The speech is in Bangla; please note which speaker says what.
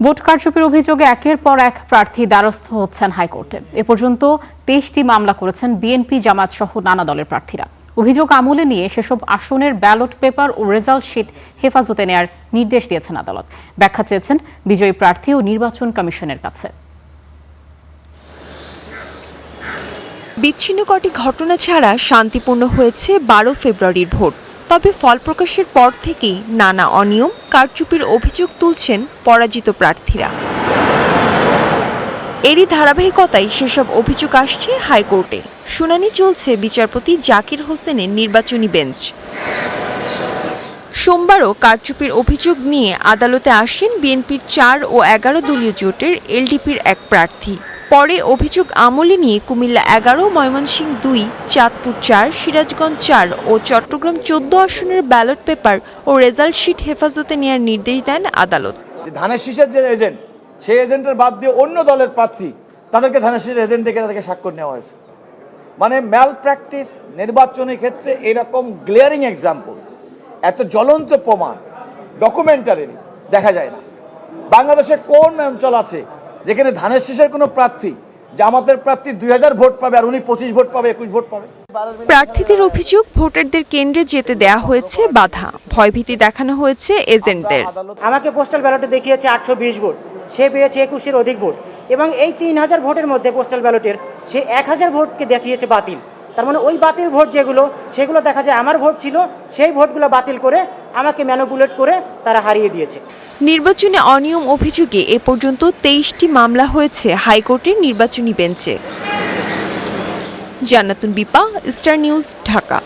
Speaker 1: ভোট কারচুপির অভিযোগে একের পর এক প্রার্থী দ্বারস্থ হচ্ছেন হাইকোর্টে। এ পর্যন্ত 23টি মামলা করেছেন বিএনপি, জামায়াত সহ নানা দলের প্রার্থীরা। অভিযোগ আমলে নিয়ে সেসব আসনের ব্যালট পেপার ও রেজাল্ট শিট হেফাজতে নেয়ার নির্দেশ দিয়েছেন আদালত। ব্যাখ্যা চেয়েছেন বিজয়ী প্রার্থী ও নির্বাচন কমিশনের কাছে।
Speaker 2: বিচ্ছিন্ন কটি ঘটনা ছাড়া শান্তিপূর্ণ হয়েছে 12 ফেব্রুয়ারির ভোট। তবে ফল প্রকাশের পর থেকেই নানা অনিয়ম, কারচুপির অভিযোগ তুলছেন পরাজিত প্রার্থীরা। এরই ধারাবাহিকতায় সেসব অভিযোগ আসছে হাইকোর্টে। শুনানি চলছে বিচারপতি জাকির হোসেনের নির্বাচনী বেঞ্চ। সোমবারও কারচুপির অভিযোগ নিয়ে আদালতে আসেন বিএনপির 4 ও 11 দলীয় জোটের এলডিপির এক প্রার্থী। পরে অভিযোগ আমলে নিয়ে কুমিল্লা 11, ময়মনসিংহ 2, চাঁদপুর 4, সিরাজগঞ্জ 4 ও চট্টগ্রাম 14 আসনের ব্যালট পেপার ও রেজাল্ট শিট হেফাজতে নেওয়ার নির্দেশ দেন আদালত।
Speaker 3: ধানের শীষের যে এজেন্ট, সেই এজেন্টের বাদ দিয়ে অন্য দলের প্রার্থী তাদেরকে ধানের শীষের এজেন্ট দেখে তাদেরকে স্বাক্ষর নেওয়া হয়েছে। মানে ম্যাল প্র্যাকটিস নির্বাচনের ক্ষেত্রে এরকম গ্লেয়ারিং এক্সাম্পল, এত জ্বলন্ত প্রমাণ ডকুমেন্টারি দেখা যায় না। বাংলাদেশে কোন অঞ্চল আছে যেখানে ধানের শীষের কোনো প্রার্থী, জামাতের প্রার্থী 2000 ভোট পাবে আর উনি 25 ভোট পাবে, 21 ভোট পাবে?
Speaker 2: প্রার্থীদের অভিযোগ, ভোটারদের কেন্দ্রে যেতে দেয়া হয়েছে বাধা, ভয়ভীতি দেখানো হয়েছে এজেন্টদের।
Speaker 4: আমাকে পোস্টাল ব্যালটে দেখিয়েছে 820 ভোট, সে পেয়েছে 21-এর অধিক ভোট, এবং এই 3000 ভোটের মধ্যে পোস্টাল ব্যালটের সে 1000 ভোটকে দেখিয়েছে বাতিল। তার মানে ওই বাতিল ভোট সেগুলো দেখা যায় আমার ভোট ছিল, সেই ভোটগুলো বাতিল করে আমাকে ম্যানিপুলেট করে তারা হারিয়ে দিয়েছে।
Speaker 2: নির্বাচনে অনিয়ম অভিযোগে এ পর্যন্ত 23টি মামলা হয়েছে হাইকোর্টের নির্বাচনী বেঞ্চে। Jannatun Bipa, Star News, Dhaka.